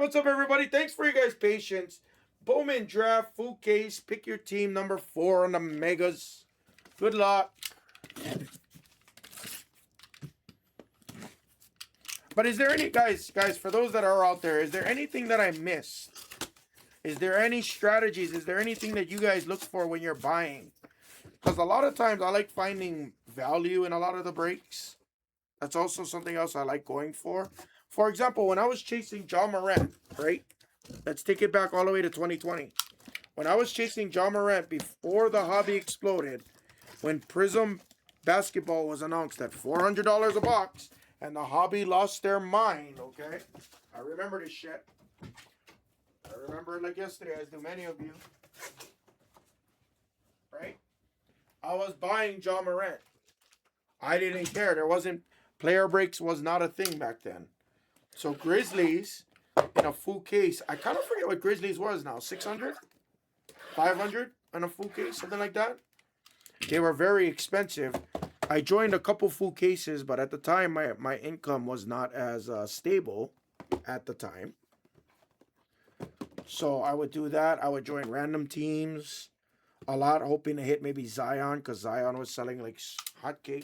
what's up, everybody? Thanks for you guys' patience. Bowman draft, full case. Pick your team number 4 on the Megas. Good luck. But is there any, guys, for those that are out there, is there anything that I missed? Is there any strategies? Is there anything that you guys look for when you're buying? Because a lot of times I like finding value in a lot of the breaks. That's also something else I like going for. For example, when I was chasing John Morant, right? Let's take it back all the way to 2020. When I was chasing John Morant before the hobby exploded, when Prism Basketball was announced at $400 a box, and the hobby lost their mind, okay? I remember this shit. I remember it like yesterday, as do many of you. Right? I was buying John Morant. I didn't care. There wasn't, player breaks was not a thing back then. So Grizzlies, in a full case, I kind of forget what Grizzlies was now. 600? 500 in a full case? Something like that? They were very expensive. I joined a couple full cases, but at the time, my income was not as stable at the time. So I would do that. I would join random teams a lot, hoping to hit maybe Zion, because Zion was selling like hotcakes.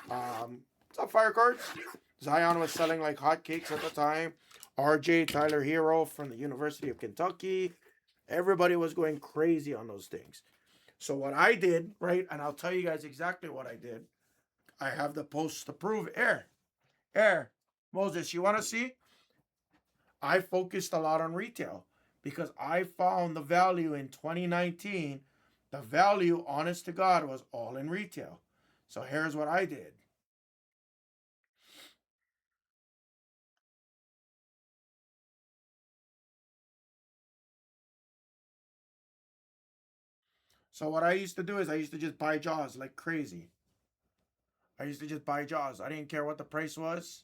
What's up, Fire Cards? Zion was selling like hotcakes at the time. RJ, Tyler Hero from the University of Kentucky. Everybody was going crazy on those things. So what I did, right, and I'll tell you guys exactly what I did. I have the posts to prove it. Moses, you want to see? I focused a lot on retail because I found the value in 2019. The value, honest to God, was all in retail. So here's what I did. So what I used to do is I used to just buy Jaws like crazy. I used to just buy Jaws. I didn't care what the price was.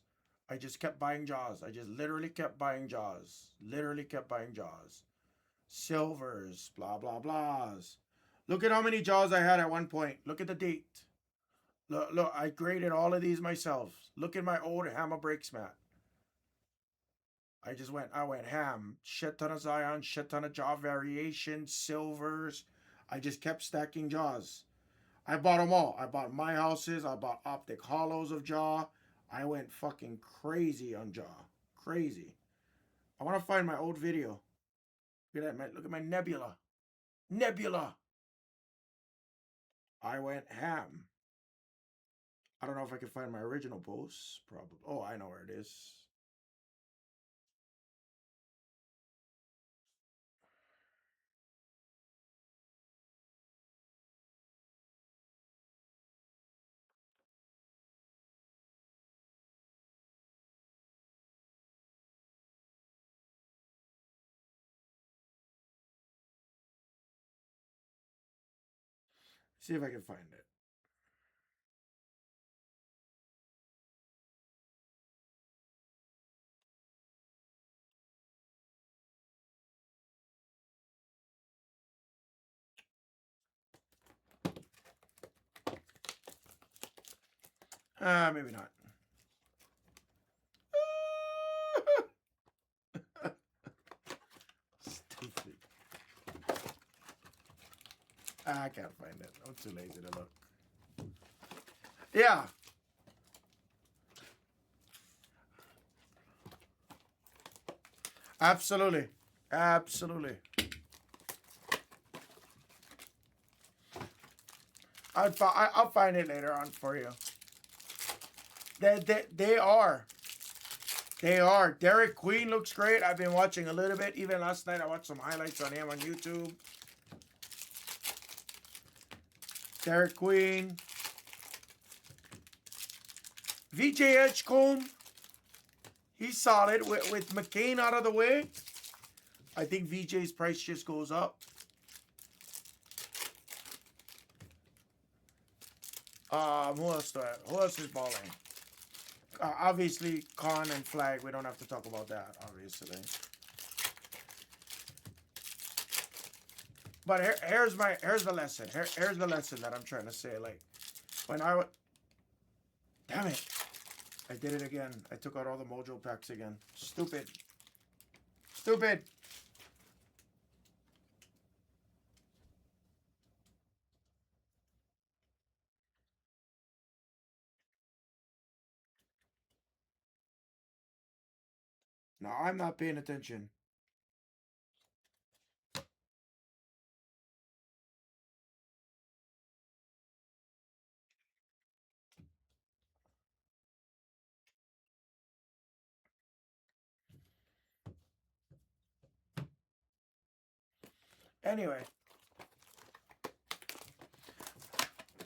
I just kept buying Jaws. I just literally kept buying Jaws. Literally kept buying Jaws. Silvers, blah, blah, blahs. Look at how many Jaws I had at one point. Look at the date. Look, I graded all of these myself. Look at my old Hammer Breaks mat. I went ham. Shit ton of Zion, shit ton of Jaw variations, silvers. I just kept stacking Jaws. I bought them all. I bought my houses. I bought optic hollows of Jaw. I went fucking crazy on Jaw. Crazy. I want to find my old video. Look at that. Look at my Nebula. Nebula. I went ham. I don't know if I can find my original post. Probably. Oh, I know where it is. See if I can find it. Maybe not. Stupid. I can't find it. I'm too lazy to look. Yeah. Absolutely. Absolutely. I'll find it later on for you. They are. They are. Derek Queen looks great. I've been watching a little bit. Even last night, I watched some highlights on him on YouTube. Derek Queen. VJ Edgecombe. He's solid. With McCain out of the way, I think VJ's price just goes up. Who else is balling? Obviously, Con and Flag. We don't have to talk about that, obviously. But here's the lesson. Here's the lesson that I'm trying to say. Like, when I would, damn it, I did it again. I took out all the Mojo packs again. Stupid. Stupid. No, I'm not paying attention. Anyway.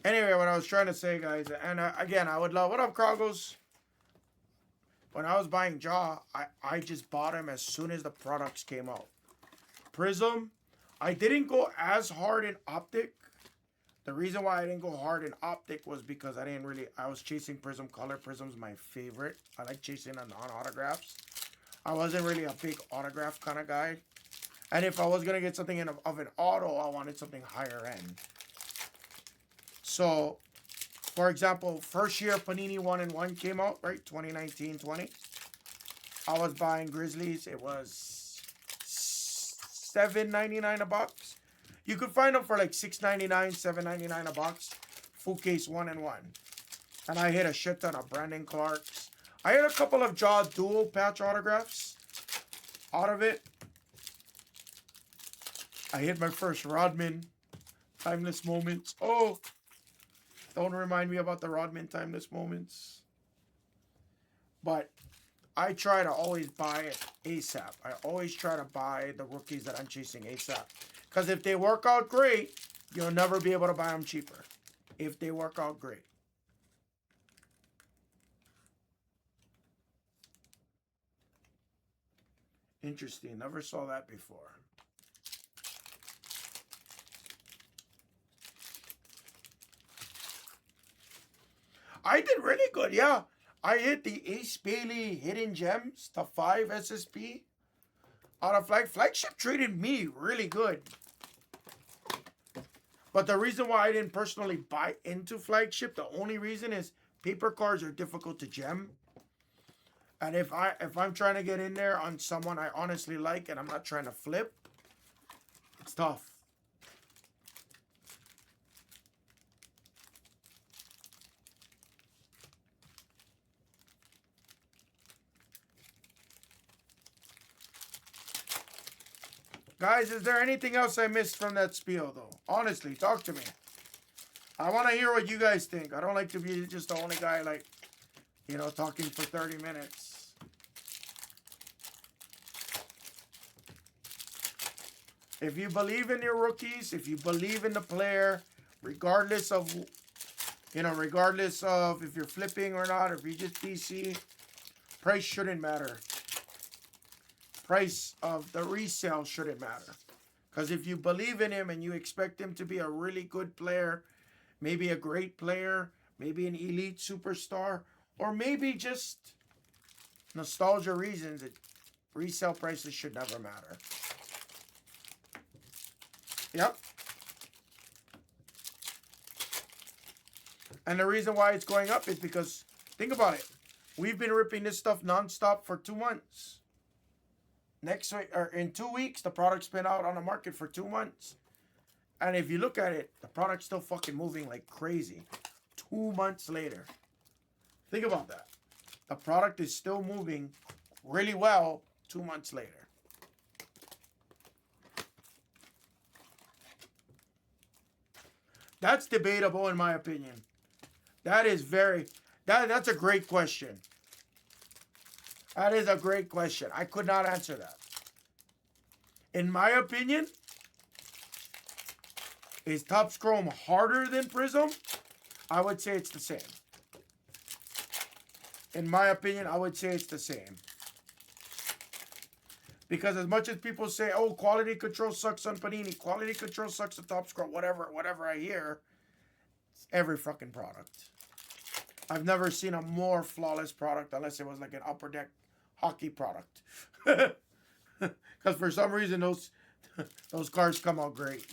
Anyway, what I was trying to say, guys, and again, I would love. What up, Krogos? When I was buying Jaw, I just bought them as soon as the products came out. Prism, I didn't go as hard in Optic. The reason why I didn't go hard in Optic was because I was chasing Prism Color. Prism's my favorite. I like chasing on non-autographs. I wasn't really a big autograph kind of guy. And if I was going to get something of an auto, I wanted something higher end. So, for example, first year Panini 1-in-1 came out, right? 2019-20. I was buying Grizzlies. It was $7.99 a box. You could find them for like $6.99, $7.99 a box. Full case 1-in-1. And I hit a shit ton of Brandon Clarks. I had a couple of Jaw dual patch autographs out of it. I hit my first Rodman Timeless Moments. Oh, don't remind me about the Rodman Timeless Moments. But I try to always buy it ASAP. I always try to buy the rookies that I'm chasing ASAP. Because if they work out great, you'll never be able to buy them cheaper. If they work out great. Interesting. Never saw that before. I did really good, yeah. I hit the Ace Bailey Hidden Gems, the 5 SSP. Out of Flagship treated me really good. But the reason why I didn't personally buy into Flagship, the only reason is paper cards are difficult to gem. And if I'm trying to get in there on someone I honestly like and I'm not trying to flip, it's tough. Guys, is there anything else I missed from that spiel, though? Honestly, talk to me. I want to hear what you guys think. I don't like to be just the only guy, like, you know, talking for 30 minutes. If you believe in your rookies, if you believe in the player, regardless of, you know, regardless of if you're flipping or not, or if you just DC, price shouldn't matter. Price of the resale shouldn't matter. Because if you believe in him and you expect him to be a really good player, maybe a great player, maybe an elite superstar, or maybe just nostalgia reasons, resale prices should never matter. Yep. And the reason why it's going up is because, think about it. We've been ripping this stuff nonstop for 2 months. Next week, or in 2 weeks, the product's been out on the market for 2 months. And if you look at it, the product's still fucking moving like crazy. 2 months later. Think about that. The product is still moving really well 2 months later. That's debatable in my opinion. That is that's a great question. That is a great question. I could not answer that. In my opinion, is Topps Chrome harder than Prism? I would say it's the same. In my opinion, I would say it's the same. Because as much as people say, oh, quality control sucks on Panini, quality control sucks on Topps Chrome, whatever I hear, it's every fucking product. I've never seen a more flawless product unless it was like an Upper Deck hockey product. Because for some reason those cards come out great.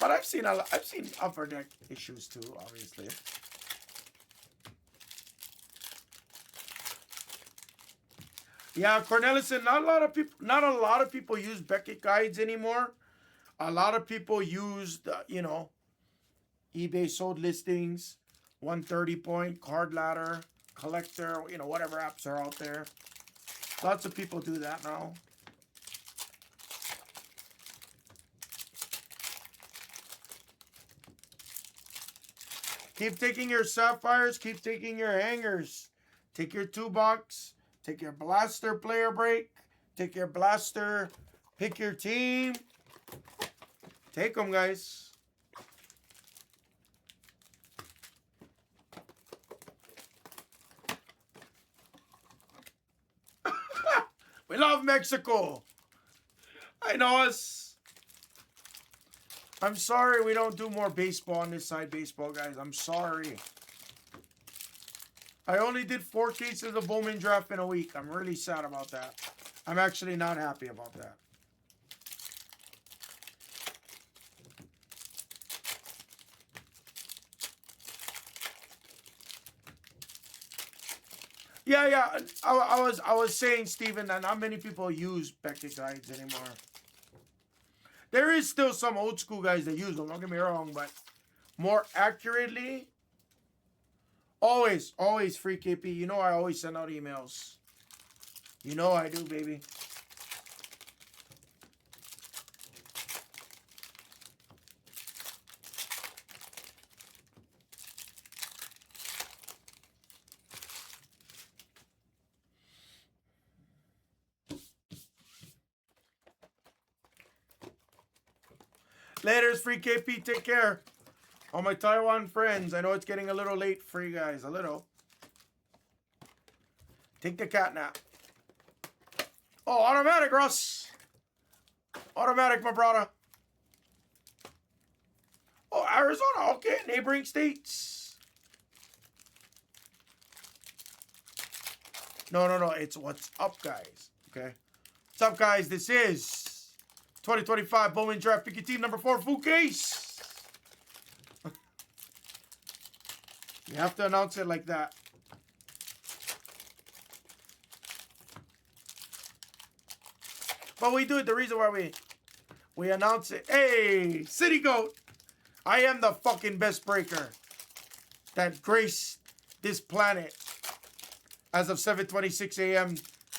But I've seen Upper Deck issues too, obviously. Yeah, Cornelison. Not a lot of people use Beckett guides anymore. A lot of people use eBay sold listings, 130 point, card ladder, collector, whatever apps are out there. Lots of people do that now. Keep taking your sapphires, keep taking your hangers. Take your 2-box, take your blaster player break, take your blaster, pick your team. Take them, guys. We love Mexico. I know us. I'm sorry we don't do more baseball on this side, baseball, guys. I'm sorry. I only did 4 cases of Bowman draft in a week. I'm really sad about that. I'm actually not happy about that. Yeah. I was saying, Steven, that not many people use Beckett guides anymore. There is still some old school guys that use them. Don't get me wrong, but more accurately, always free KP. You know I always send out emails. You know I do, baby. Laters, free KP. Take care. All my Taiwan friends. I know it's getting a little late for you guys. A little. Take the cat nap. Oh, automatic, Russ. Automatic, my brother. Oh, Arizona. Okay, neighboring states. No. It's what's up, guys. Okay. What's up, guys? This is 2025 Bowman Draft Pick Your Team number 4 full case. You have to announce it like that. But we do it the reason why we announce it. Hey, City Goat. I am the fucking best breaker that graced this planet as of 7:26 a.m.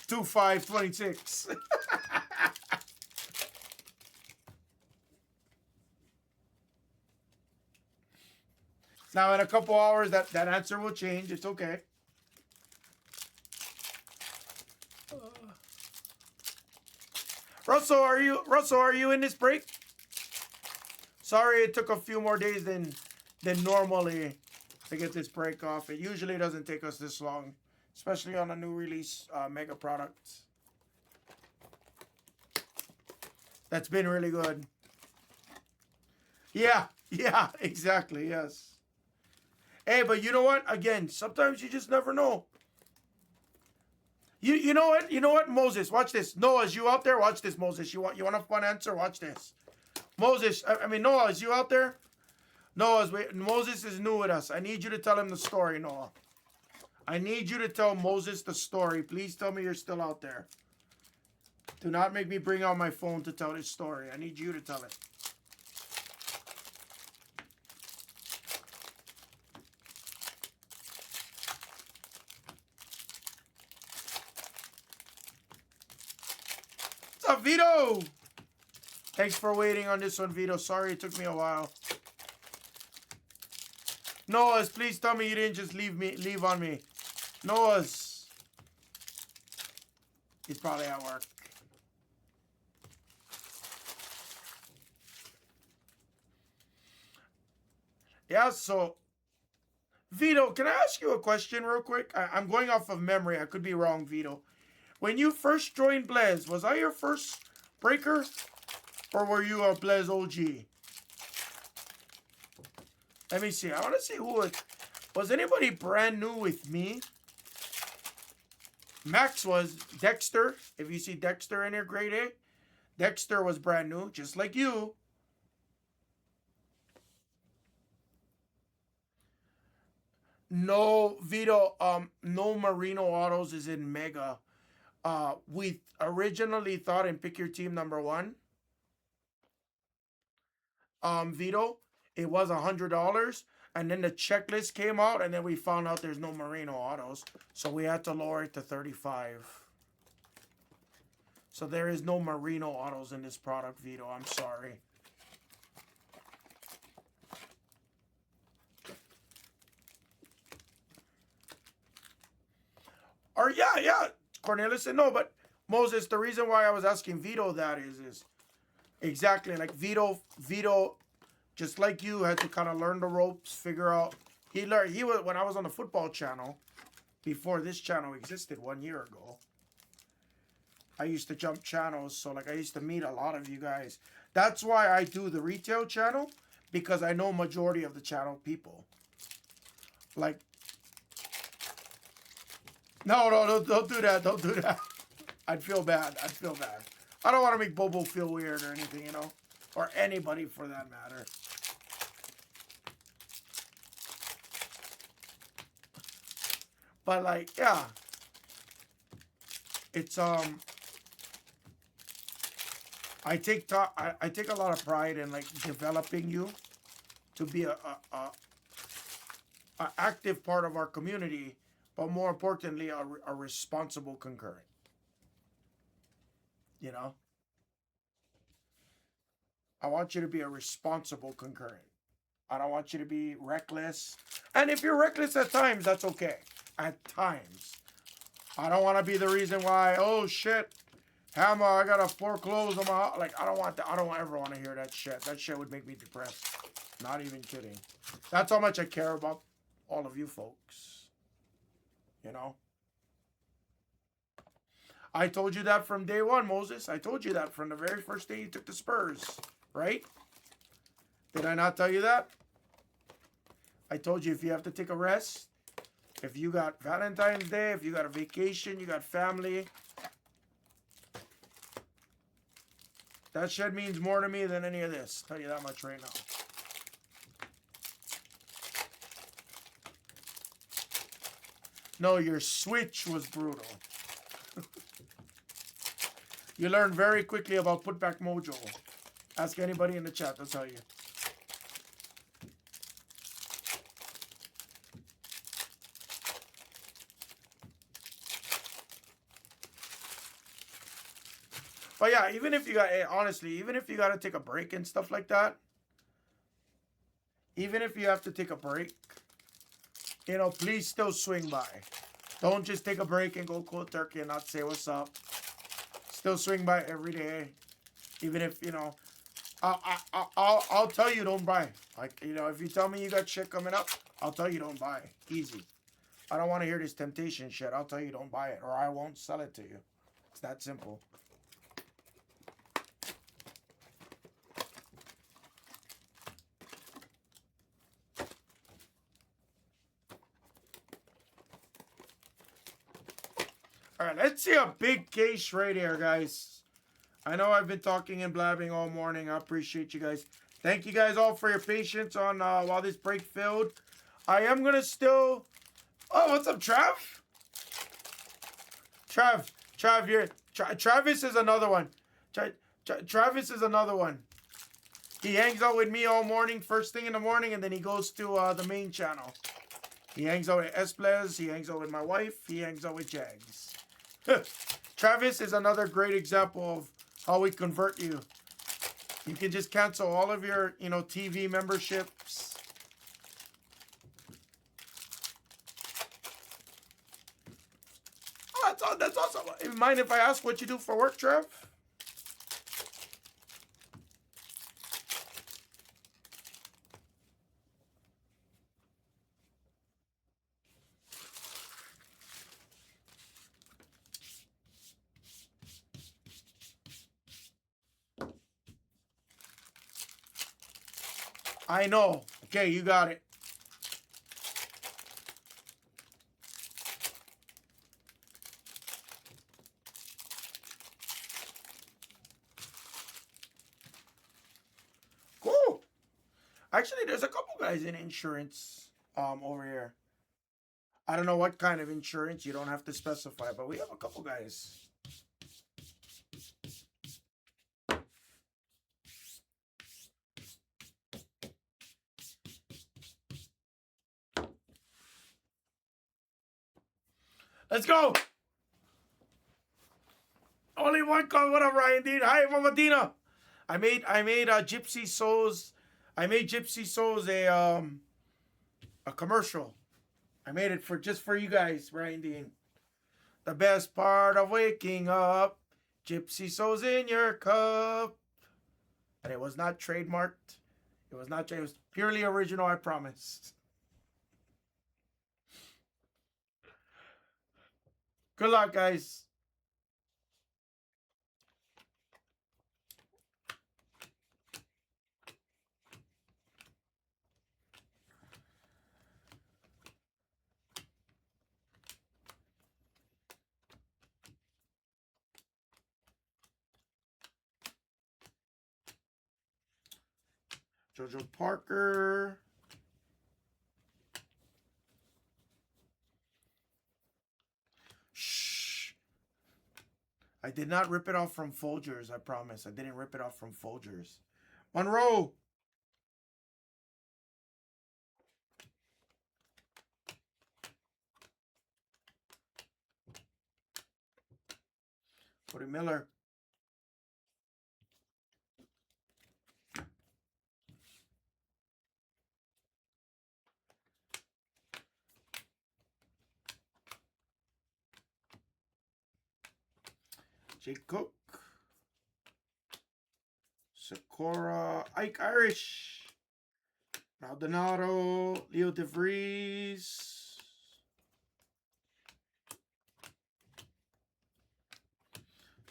2526. Now in a couple hours that answer will change. It's okay. Russell, are you in this break? Sorry it took a few more days than normally to get this break off. It usually doesn't take us this long, especially on a new release mega product. That's been really good. Yeah, exactly, yes. Hey, but you know what? Again, sometimes you just never know. You know what? You know what, Moses? Watch this. Noah, is you out there? Watch this, Moses. You want a fun answer? Watch this. Moses, I mean Noah, is you out there? Moses is new with us. I need you to tell him the story, Noah. I need you to tell Moses the story. Please tell me you're still out there. Do not make me bring out my phone to tell this story. I need you to tell it. What's up, Vito? Thanks for waiting on this one, Vito. Sorry it took me a while. Noah's, please tell me you didn't just leave on me. Noah's. He's probably at work. Yeah, so Vito, can I ask you a question real quick? I'm going off of memory. I could be wrong, Vito. When you first joined Blez, was I your first breaker? Or were you a Blez OG? Let me see. I want to see who was anybody brand new with me? Max was. Dexter. If you see Dexter in here, grade A. Dexter was brand new, just like you. No, Vito, no Marino Autos is in Mega. We originally thought in Pick Your Team #1, Vito, it was $100, and then the checklist came out, and then we found out there's no Merino autos, so we had to lower it to 35. So there is no Merino autos in this product, Vito. I'm sorry. Or yeah, Cornelius said no, but Moses, the reason why I was asking Vito that is exactly like Vito, just like you, had to kind of learn the ropes, figure out. He was when I was on the football channel, before this channel existed 1 year ago. I used to jump channels, so like I used to meet a lot of you guys. That's why I do the retail channel, because I know majority of the channel people. Like, no, don't do that. Don't do that. I'd feel bad. I don't want to make Bobo feel weird or anything, you know, or anybody for that matter. But like, yeah, it's I take a lot of pride in like developing you to be a active part of our community, but more importantly, a responsible concurrent. You know, I want you to be a responsible concurrent. I don't want you to be reckless. And if you're reckless at times, that's okay. At times. I don't want to be the reason why, oh shit, Hammer, I gotta foreclose on my, like, I don't want that. I don't ever want to hear that shit. That shit would make me depressed. Not even kidding. That's how much I care about all of you folks. You know? I told you that from day one, Moses. I told you that from the very first day you took the Spurs, right? Did I not tell you that? I told you if you have to take a rest, if you got Valentine's Day, if you got a vacation, you got family, that shit means more to me than any of this. I'll tell you that much right now. No, your switch was brutal. You learned very quickly about putback mojo. Ask anybody in the chat, they'll tell you. But yeah, even if you got, honestly, even if you got to take a break and stuff like that, even if you have to take a break, you know, please still swing by. Don't just take a break and go cold turkey and not say what's up. Still swing by every day, even if, you know, I'll tell you don't buy. Like, you know, if you tell me you got shit coming up, I'll tell you don't buy. Easy. I don't want to hear this temptation shit. I'll tell you don't buy it, or I won't sell it to you. It's that simple. All right, let's see a big case right here, guys. I know I've been talking and blabbing all morning. I appreciate you guys. Thank you guys all for your patience on while this break filled. I am going to still... Oh, what's up, Trav? Trav, you're... Travis is another one. Travis is another one. He hangs out with me all morning, first thing in the morning, and then he goes to the main channel. He hangs out with Blez. He hangs out with my wife. He hangs out with Jags. Travis is another great example of how we convert you. You can just cancel all of your, you know, TV memberships. Oh, that's awesome. Mind if I ask what you do for work, Trev? I know. Okay, you got it. Cool. Actually, there's a couple guys in insurance over here. I don't know what kind of insurance. You don't have to specify, but we have a couple guys. Let's go. Only one call. What up, Ryan Dean? Hi, Mama Dina. I made Gypsy Souls. I made Gypsy Souls a commercial. I made it just for you guys, Ryan Dean. The best part of waking up, Gypsy Souls in your cup. And it was not trademarked. It was not. It was purely original. I promise. Good luck, guys. Jojo Parker. Shh. I did not rip it off from Folgers, I promise. I didn't rip it off from Folgers. Monroe. Cody Miller. Jake Cook. Sakura. Ike Irish. Maldonado. Leo DeVries.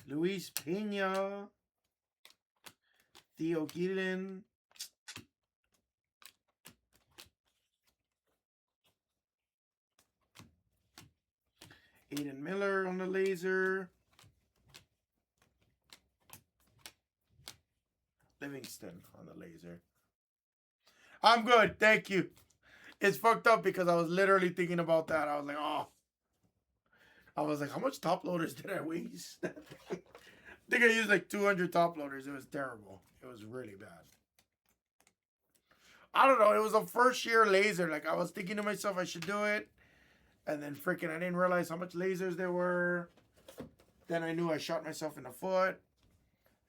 Luis Pena. Theo Gillen. Aiden Miller on the laser. Livingston on the laser. I'm good. Thank you. It's fucked up because I was literally thinking about that. I was like, oh. I was like, how much top loaders did I waste? I think I used like 200 top loaders. It was terrible. It was really bad. I don't know. It was a first year laser. Like, I was thinking to myself I should do it. And then freaking I didn't realize how much lasers there were. Then I knew I shot myself in the foot.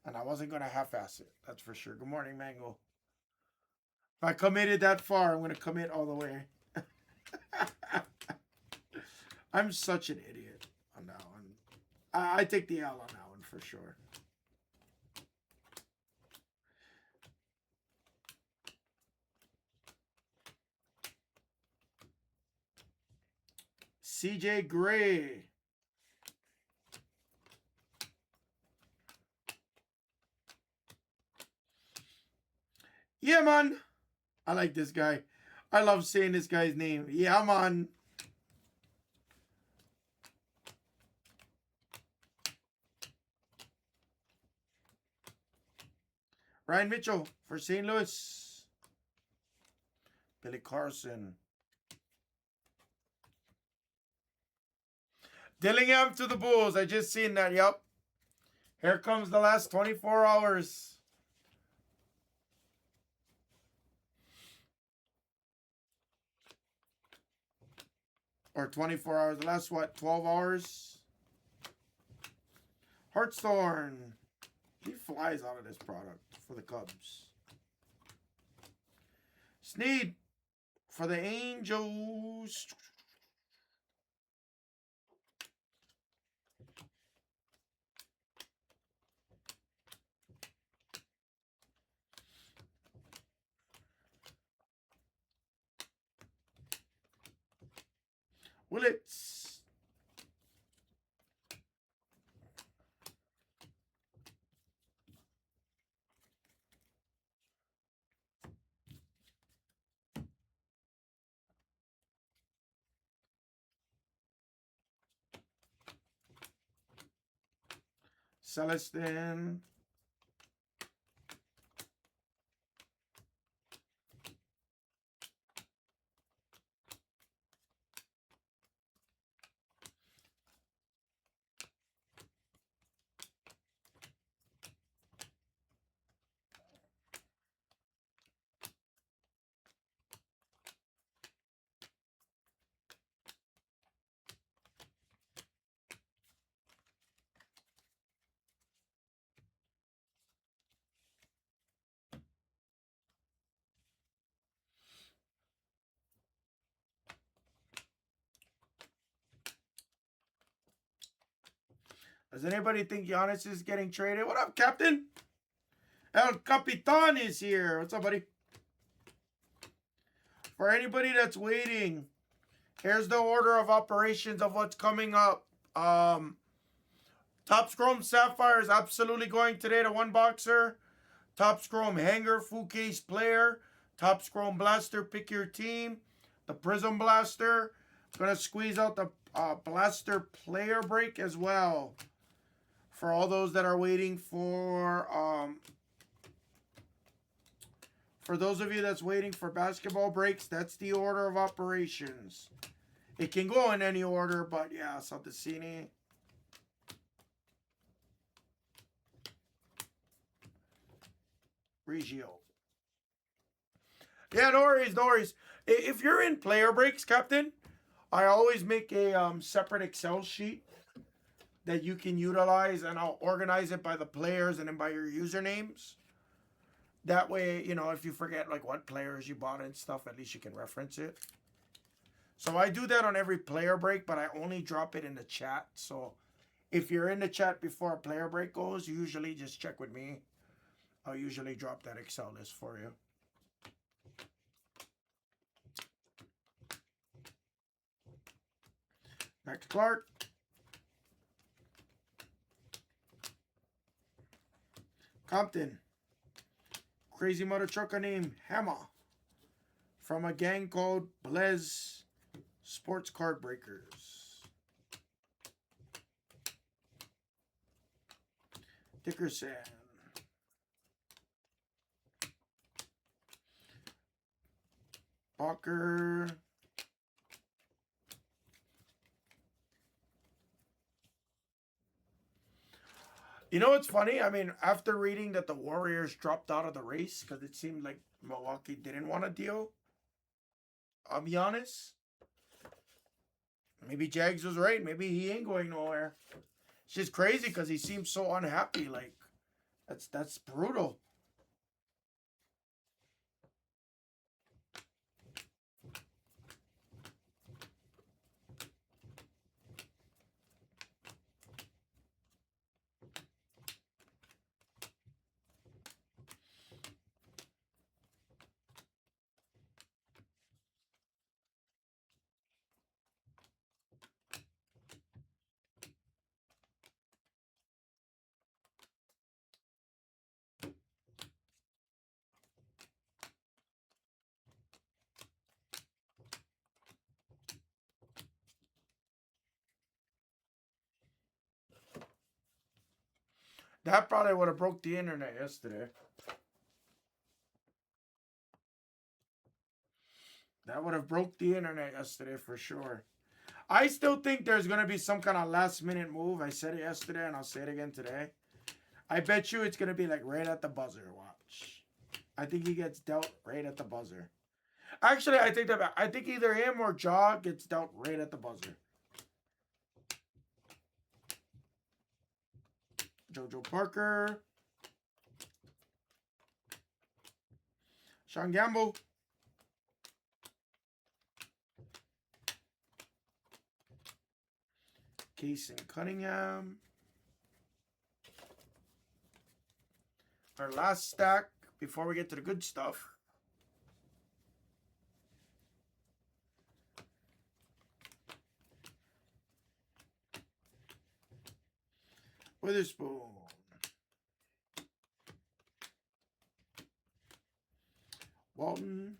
And I wasn't going to half-ass it. That's for sure. Good morning, Mango. If I committed that far, I'm going to commit all the way. I'm such an idiot on that one. I take the L on that one for sure. CJ Gray. Yeah, man. I like this guy. I love saying this guy's name. Yeah, man. Ryan Mitchell for St. Louis. Billy Carson. Dillingham to the Bulls. I just seen that. Yep. Here comes the last 24 hours. Or 24 hours. The last, what, 12 hours? Hartshorn. He flies out of this product for the Cubs. Snead for the Angels. Willits. Celestin. Does anybody think Giannis is getting traded? What up, Captain? El Capitan is here. What's up, buddy? For anybody that's waiting, here's the order of operations of what's coming up. Top Chrome Sapphire is absolutely going today to one boxer. Top Chrome Hanger, full case player. Top Chrome Blaster, pick your team. The Prism Blaster. Going to squeeze out the Blaster player break as well. For all those that are waiting for those of you that's waiting for basketball breaks, that's the order of operations. It can go in any order, but yeah, Santacini. Regio. Yeah, no worries, no worries. If you're in player breaks, Captain, I always make a separate Excel sheet that you can utilize, and I'll organize it by the players and then by your usernames. That way, you know, if you forget like what players you bought and stuff, at least you can reference it. So I do that on every player break, but I only drop it in the chat. So if you're in the chat before a player break goes, usually just check with me. I'll usually drop that Excel list for you. Back to Clark. Compton. Crazy mother trucker named Hammer. From a gang called Blez Sports Card Breakers. Dickerson. Walker. You know what's funny? I mean, after reading that the Warriors dropped out of the race because it seemed like Milwaukee didn't want a deal, I'll be honest. Maybe Jags was right. Maybe he ain't going nowhere. It's just crazy because he seems so unhappy. Like, that's brutal. That probably would have broke the internet yesterday. That would have broke the internet yesterday for sure. I still think there's going to be some kind of last minute move. I said it yesterday and I'll say it again today. I bet you it's going to be like right at the buzzer. Watch. I think he gets dealt right at the buzzer. Actually, I think either him or Jaw gets dealt right at the buzzer. Jojo Parker. Sean Gamble. Case and Cunningham. Our last stack before we get to the good stuff. Witherspoon. Walton.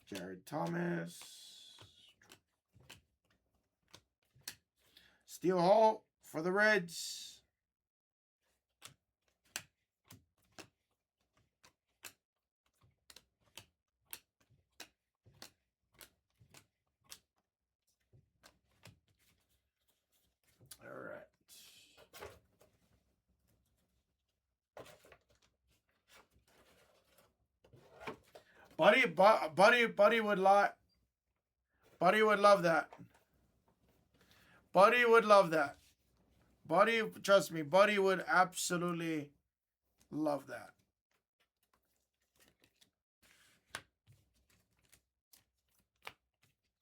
Jared Thomas. Steel Hall for the Reds. All right. Buddy would love that. Buddy would love that. Buddy, trust me, Buddy would absolutely love that.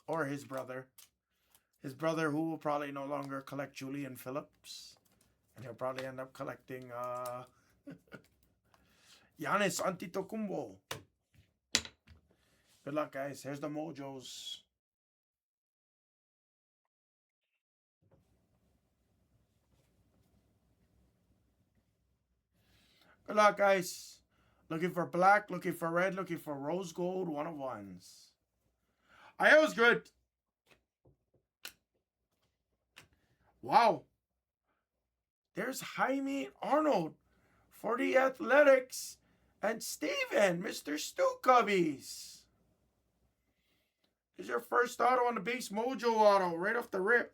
or his brother. His brother, who will probably no longer collect Julian Phillips. And he'll probably end up collecting Giannis Antetokounmpo. Good luck, guys. Here's the mojos. Good luck, guys. Looking for black, looking for red, looking for rose gold, 1 of 1s. I was good. Wow. There's Jaime Arnold for the Athletics. And Steven, Mr. Stu Cubbies. Here's your first auto on the base mojo auto, right off the rip.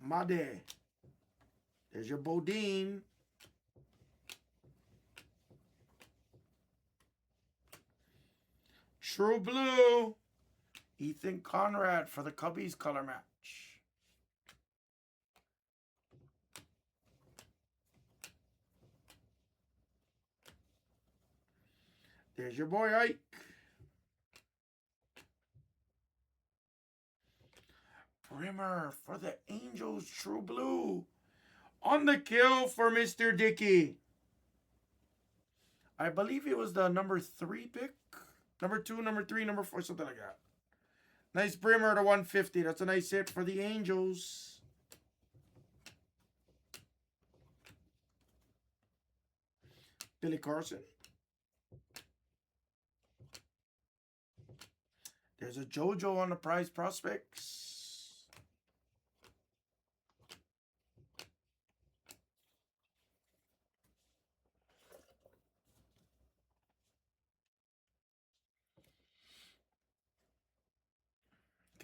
Made. There's your Bodine. True Blue. Ethan Conrad for the Cubbies color match. There's your boy Ike. Brimmer for the Angels, True Blue. On the kill for Mr. Dickey. I believe it was the number 3 pick. Number 2, number 3, number 4, something like that. Nice Brimmer to 150. That's a nice hit for the Angels. Billy Carson. There's a JoJo on the prize prospects.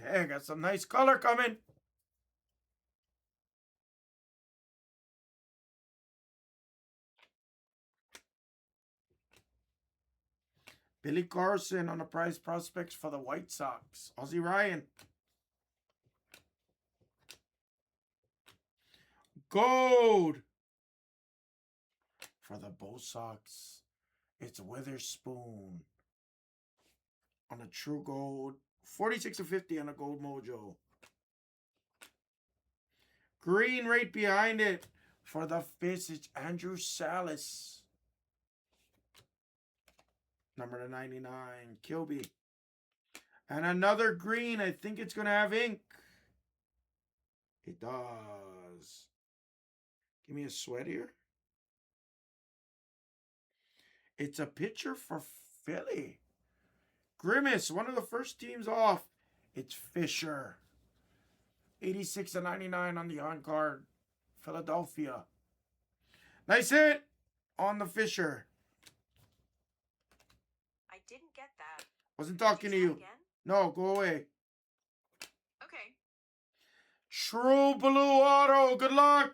Okay, got some nice color coming. Billy Carson on the prize prospects for the White Sox. Ozzie Ryan. Gold for the Bo Sox. It's Witherspoon on a true gold. 46 of 50 on a gold mojo. Green right behind it for the Fish. It's Andrew Salas. Number to 99, Kilby. And another green. I think it's going to have ink. It does. Give me a sweat here. It's a pitcher for Philly. Grimace, one of the first teams off. It's Fisher. 86 of 99 on the on card. Philadelphia. Nice hit on the Fisher. I didn't get that. Wasn't talking to you. Again? No, go away. Okay. True Blue Auto. Good luck.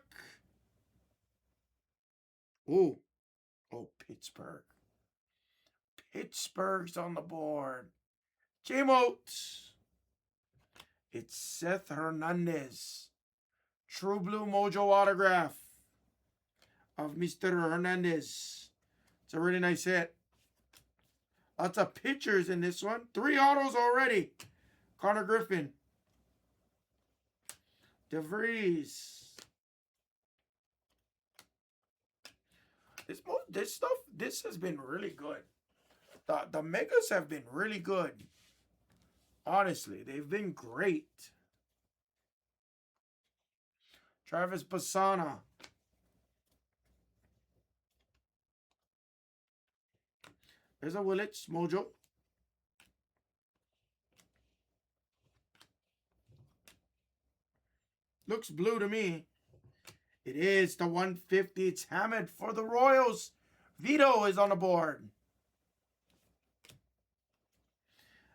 Ooh. Oh, Pittsburgh. Pittsburgh's on the board. J-Mote. It's Seth Hernandez. True Blue Mojo autograph of Mr. Hernandez. It's a really nice hit. Lots of pitchers in this one. 3 autos already. Connor Griffin. DeVries. This has been really good. The megas have been really good. Honestly, they've been great. Travis Bassana. There's a Willits mojo. Looks blue to me. It is the 150. It's Hammond for the Royals. Vito is on the board.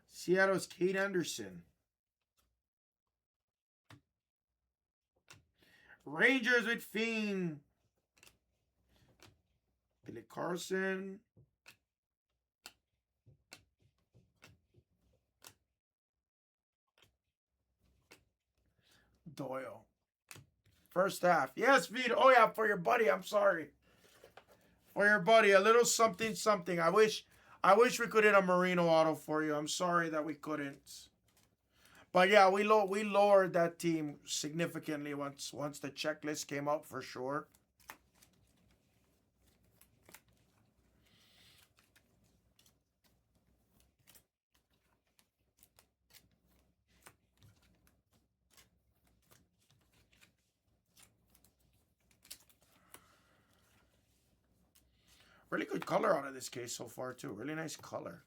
Seattle's Kate Anderson. Rangers with Fiend. Billy Carson. Doyle. First half. Yes, Vito. Oh, yeah, for your buddy. I'm sorry. For your buddy. A little something, something. I wish we could hit a Marino auto for you. I'm sorry that we couldn't. But yeah, we lowered that team significantly once the checklist came out for sure. Really good color out of this case so far too. Really nice color.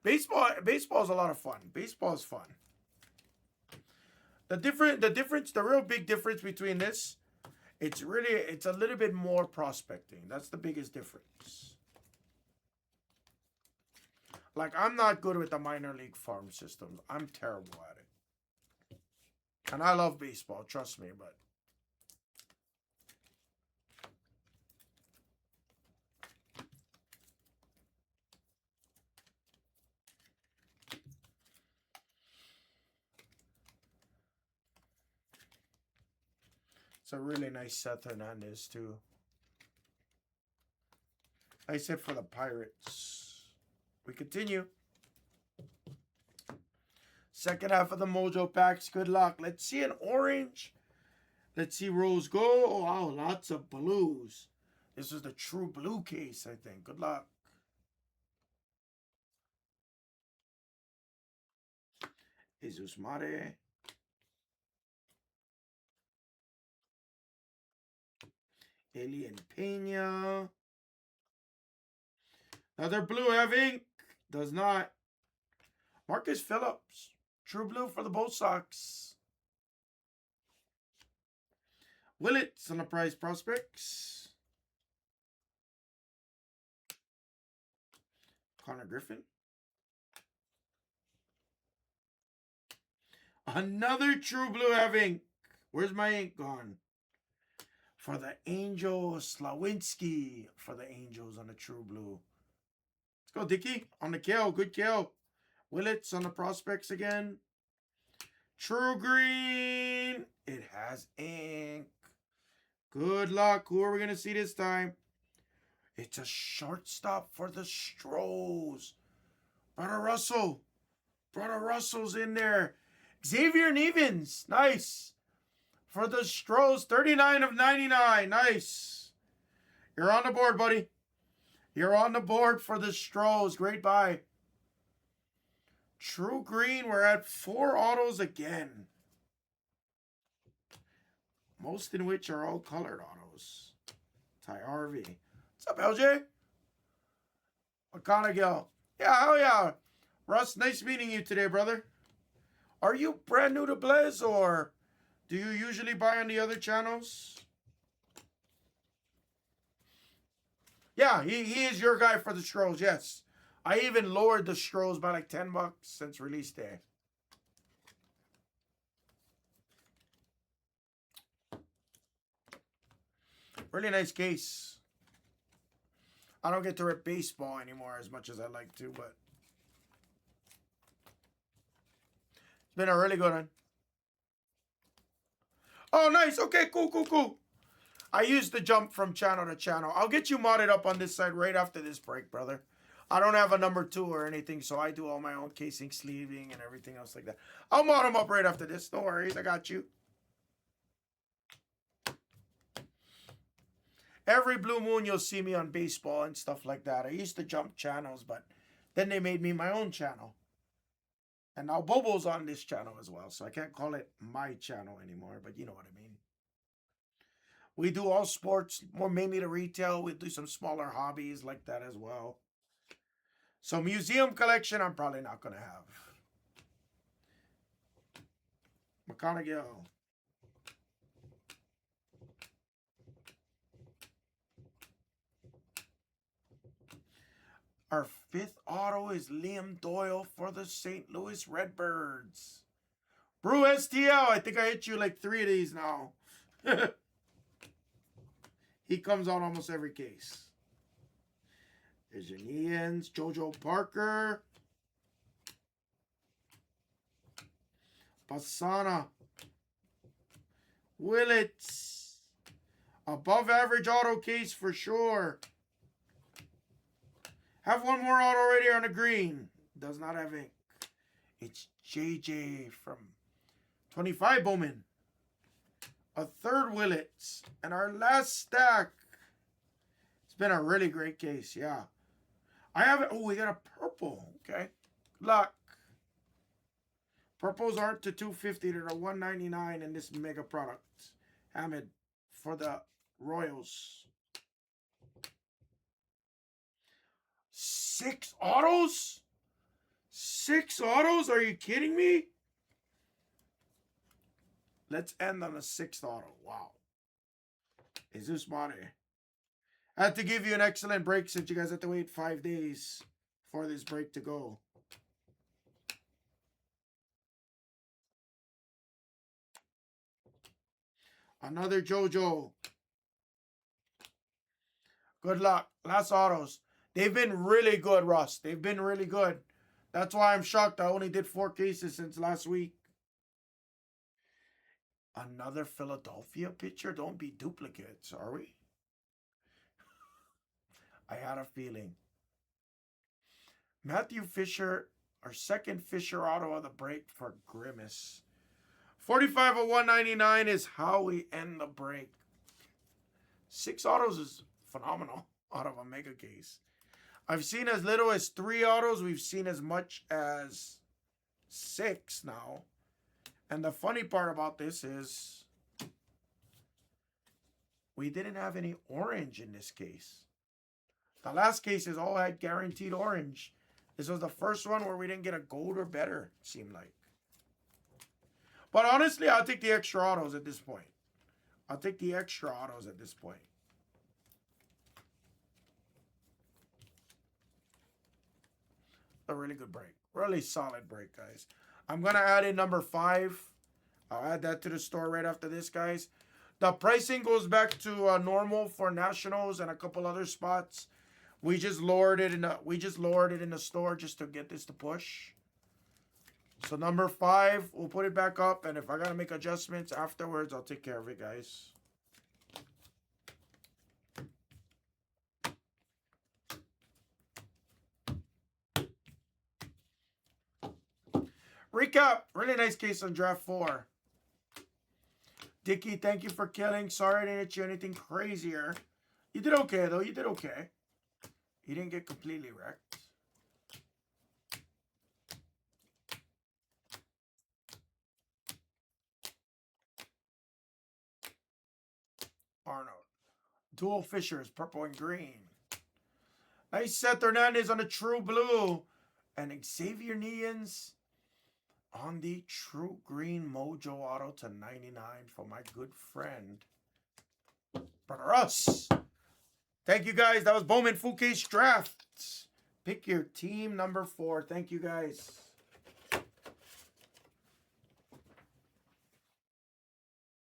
Baseball is a lot of fun. Baseball is fun. The real big difference between this, it's a little bit more prospecting. That's the biggest difference. Like, I'm not good with the minor league farm systems. I'm terrible at it. And I love baseball, trust me, but it's a really nice Seth Hernandez too. Nice hit for the Pirates. We continue. Second half of the Mojo packs. Good luck. Let's see an orange. Let's see rose go. Oh, wow, lots of blues. This is the true blue case, I think. Good luck. Jesus Mare. Alien Pena. Another blue have ink. Does not. Marcus Phillips. True blue for the Bo Sox. Willits on the prize prospects. Connor Griffin. Another true blue have ink. Where's my ink gone? For the Angels, Slawinski for the Angels on the true blue. Let's go, Dickey. On the kill. Good kill. Willits on the prospects again. True green. It has ink. Good luck. Who are we going to see this time? It's a shortstop for the Stros. Brother Russell. Brother Russell's in there. Xavier Nevins. Nice. For the Stros. 39 of 99. Nice. You're on the board, buddy. You're on the board for the Stros. Great buy. True green. We're at 4 autos again. Most in which are all colored autos. Ty RV. What's up, LJ? McConaughey. Yeah, hell yeah. Russ, nice meeting you today, brother. Are you brand new to Blez, or do you usually buy on the other channels? Yeah, he is your guy for the Stros, yes. I even lowered the Stros by like $10 since release day. Really nice case. I don't get to rip baseball anymore as much as I like to, but it's been a really good one. Oh, nice. Okay, cool. I used the jump from channel to channel. I'll get you modded up on this side right after this break, brother. I don't have a number 2 or anything, so I do all my own casing, sleeving, and everything else like that. I'll mod them up right after this. No worries. I got you. Every blue moon, you'll see me on baseball and stuff like that. I used to jump channels, but then they made me my own channel. And now Bobo's on this channel as well, so I can't call it my channel anymore, but you know what I mean. We do all sports, more mainly to retail. We do some smaller hobbies like that as well. So museum collection, I'm probably not going to have. McConaughey. Our 5th auto is Liam Doyle for the St. Louis Redbirds. Brew STL. I think I hit you like 3 of these now. He comes out almost every case. There's your Ians, JoJo Parker. Bassana. Willits. Above average auto case for sure. Have one more out already on the green. Does not have ink. It's JJ from 25 Bowman. A third Willits. And our last stack. It's been a really great case, yeah. I have it. Oh, we got a purple. Okay. Good luck. Purples aren't to 250. They're to 199 in this mega product. Hamid for the Royals. 6 autos? 6 autos? Are you kidding me? Let's end on a 6th auto. Wow. Is this money? I had to give you an excellent break since you guys had to wait 5 days for this break to go. Another JoJo. Good luck. Last autos. They've been really good, Russ. They've been really good. That's why I'm shocked. I only did 4 cases since last week. Another Philadelphia pitcher? Don't be duplicates, are we? I had a feeling. Matthew Fisher, our second Fisher auto of the break for Grimace. 45 of 199 is how we end the break. 6 autos is phenomenal out of a mega case. I've seen as little as 3 autos. We've seen as much as 6 now. And the funny part about this is we didn't have any orange in this case. The last cases all had guaranteed orange. This was the first one where we didn't get a gold or better, it seemed like. But honestly, I'll take the extra autos at this point. I'll take the extra autos at this point. A really good break. Really solid break, guys. I'm going to add in number 5. I'll add that to the store right after this, guys. The pricing goes back to normal for Nationals and a couple other spots. We just lowered it in the store just to get this to push. So number 5, we'll put it back up, and if I gotta make adjustments afterwards, I'll take care of it, guys. Recap. Really nice case on draft 4. Dickie, thank you for killing. Sorry I didn't hit you anything crazier. You did okay, though. You did okay. You didn't get completely wrecked. Arnold. Dual Fishers, purple and green. Nice Seth Hernandez on the true blue. And Xavier Neans on the true green Mojo auto to 99 for my good friend, Brother Russ. Thank you, guys. That was Bowman Full Case Draft. Pick your team number 4. Thank you, guys.